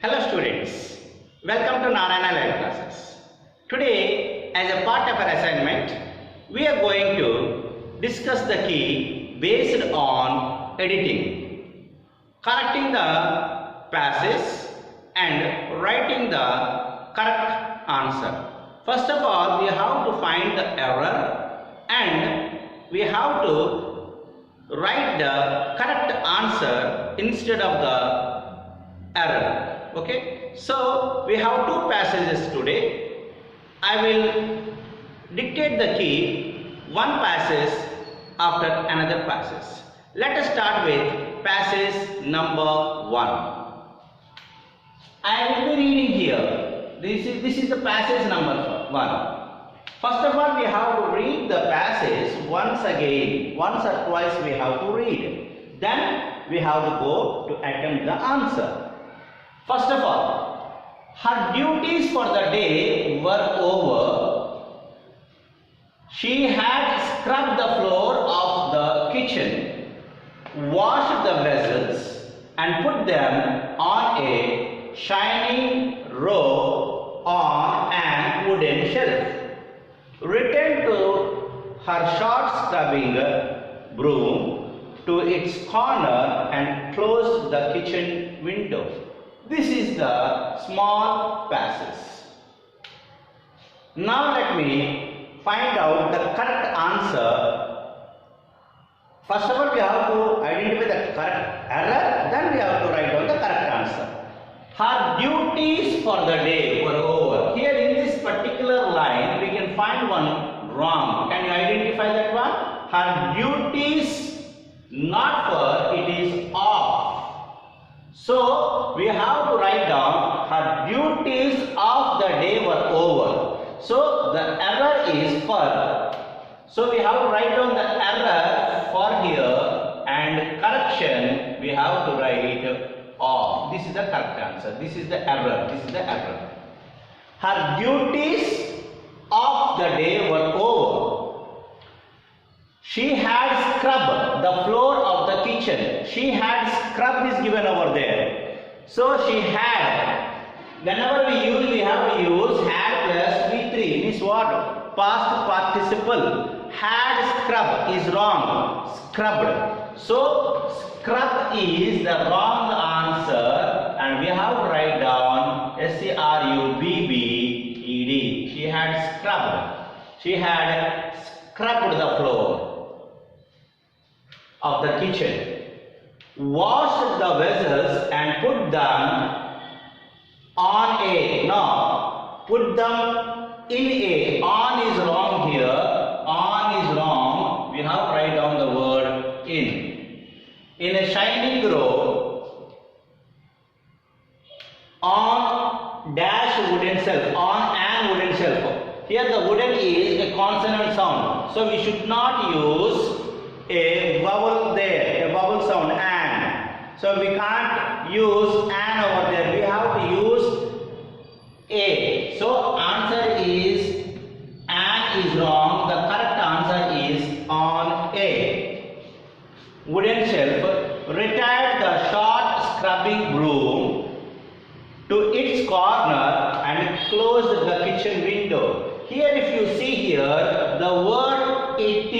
Hello students, welcome to Narayana Live Classes. Today, as a part of our assignment, we are going to discuss the key based on editing, correcting the passes and writing the correct answer. First of all, we have to find the error and we have to write the correct answer instead of the error. Okay, so we have two passages today. I will dictate the key, one passage after another passage. Let us start with passage number 1. I will be reading here. This is the passage number 1. First of all, we have to read the passage once again. Once or twice we have to read. Then we have to go to attempt the answer. First of all, her duties for the day were over. She had scrubbed the floor of the kitchen, washed the vessels and put them on a shining row on an wooden shelf. Returned to her short scrubbing broom to its corner and closed the kitchen window. This is the small passage. Now let me find out the correct answer. First of all, we have to identify the correct error, then we have to write down the correct answer. Her duties for the day were over. Here in this particular line, we can find one wrong. Can you identify that one? Her duties, not for, it is off. So we have to write down her duties of the day were over. So the error is for. So we have to write down the error for here and correction we have to write off. This is the correct answer. This is the error. This is the error. Her duties of the day were over. She had scrubbed the floor of the kitchen. She had scrubbed is given over there. So she had. Whenever we have to use had plus V3. Means what? Past participle. Had scrubbed is wrong. Scrubbed. So scrub is the wrong answer and we have to write down SCRUBBED. She had scrubbed. She had scrubbed the floor of the kitchen, washed the vessels and put them on a, no, put them in a, on is wrong here, on is wrong, we have to write down the word in a shining row, on dash wooden shelf, on an wooden shelf. Here the wooden is a consonant sound, so we should not use a vowel there, a vowel sound an. So we can't use an over there. We have to use a. So answer is an is wrong. The correct answer is on a. Wooden shelf. Retired the short scrubbing broom to its corner and closed the kitchen window. Here if you see here, the word it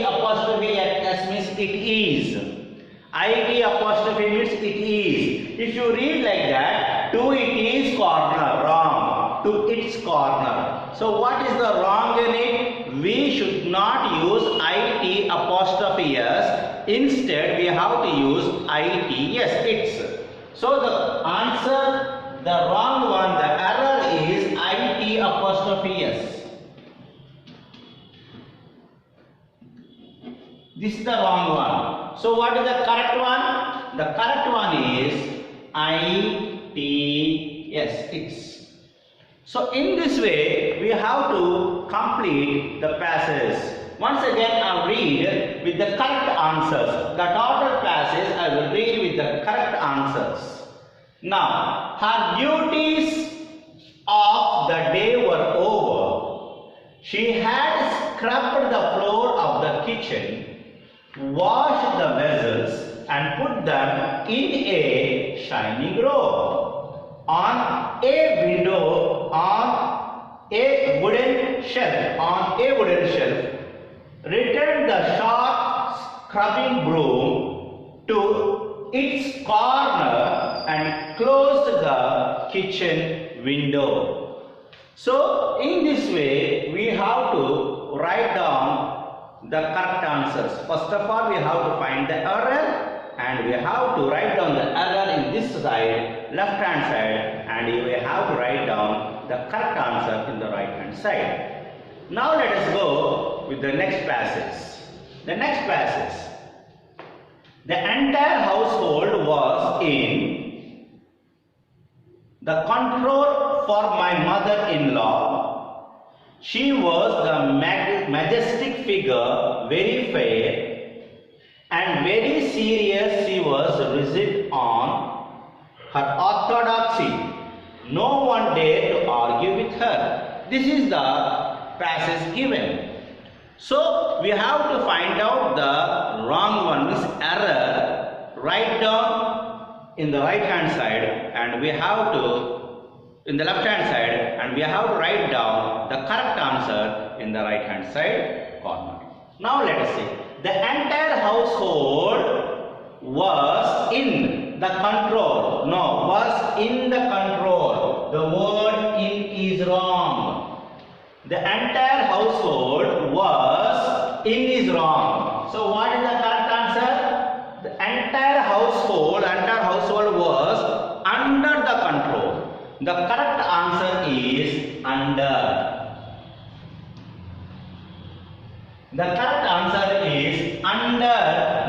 apostrophe s means it is. It apostrophe means it is. If you read like that, to it is corner, wrong. To its corner. So what is the wrong in it? We should not use it apostrophe s. Instead we have to use its. So the answer, the wrong one, the error is it apostrophe s. This is the wrong one. So what is the correct one? The correct one is it's. So in this way we have to complete the passage. Once again I read with the correct answers. The total passage I will read with the correct answers. Now, her duties of the day were over. She had scrubbed the floor of the kitchen, washed the vessels and put them in a shining row. on a window, on a wooden shelf, returned the sharp scrubbing broom to its corner and closed the kitchen window. So in this way we have to write down the correct answers. First of all, we have to find the error and we have to write down the error in this side, left hand side, and we have to write down the correct answer in the right hand side. Now let us go with the next passage. The next passage. The entire household was in the control for my mother-in-law. She was the majestic figure, very fair and very serious. She was rigid on her orthodoxy. No one dared to argue with her. This is the passage given. So we have to find out the wrong one, means error. Write down in the right hand side and we have to in the left hand side, and we have to write down the correct answer in the right hand side corner. Now let us see. The entire household was in the control. No, was in the control. The word in is wrong. The entire household was in is wrong. So what is the correct answer? The entire household was under the control. The correct answer is under. The correct answer is under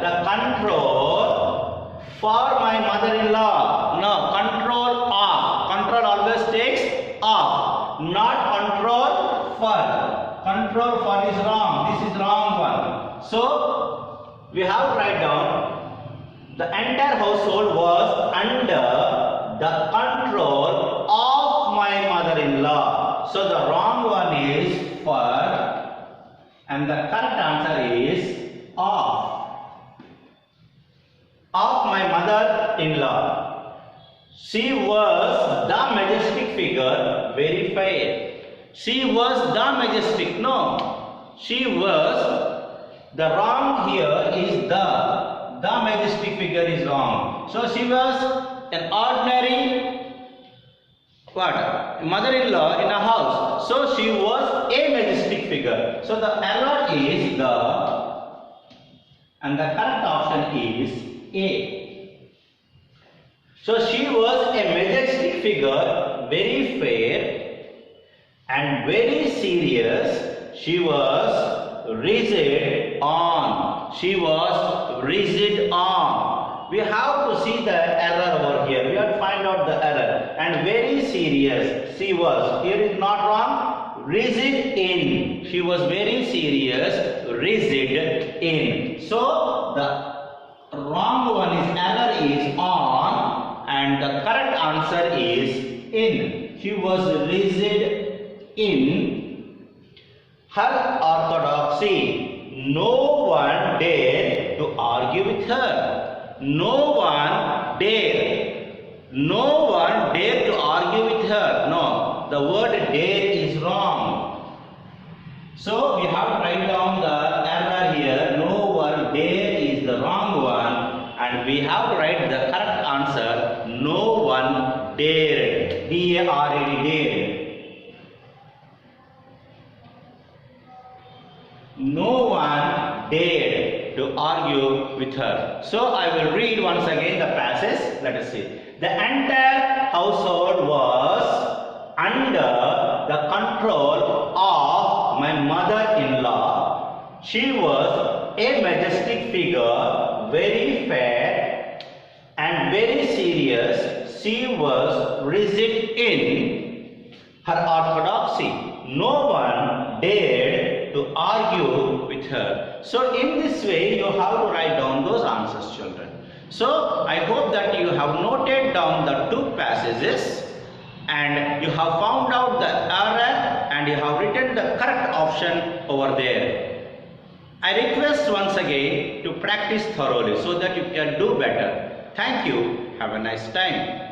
the control for my mother-in-law. No, control of. Control always takes of, not control for. Control for is wrong. This is wrong one. So we have to write down the entire household was under the control of my mother-in-law. So the wrong one is for and the correct answer is of my mother-in-law. She was the majestic figure, very fair. She was the majestic. No, she was. The wrong here is the majestic figure is wrong. So she was an ordinary mother-in-law in a house. So she was a majestic figure. So the error is the, and the correct option is A. So she was a majestic figure, very fair and very serious. She was rigid on. She was rigid on. We have to see the error over here. We have to find out the error. And very serious. She was. Here is not wrong. Rigid in. She was very serious. Rigid in. So the wrong one is error is on. And the correct answer is in. She was rigid in her orthodoxy. No one dared to argue with her. No one dared. No one dared to argue with her. No, the word dare is wrong. So we have to write down the error here. No one dare is the wrong one. And we have to write the correct answer. No one dared. D-A-R-E-D, dared. No one dared to argue with her. So I will read once again the passage. Let us see. The entire household was under the control of my mother-in-law. She was a majestic figure, very fair and very serious. She was rigid in her orthodoxy. No one dared to argue with her. So in this way you have to write down those answers, children. So I hope that you have noted down the two passages and you have found out the error and you have written the correct option over there. I request once again to practice thoroughly so that you can do better. Thank you. Have a nice time.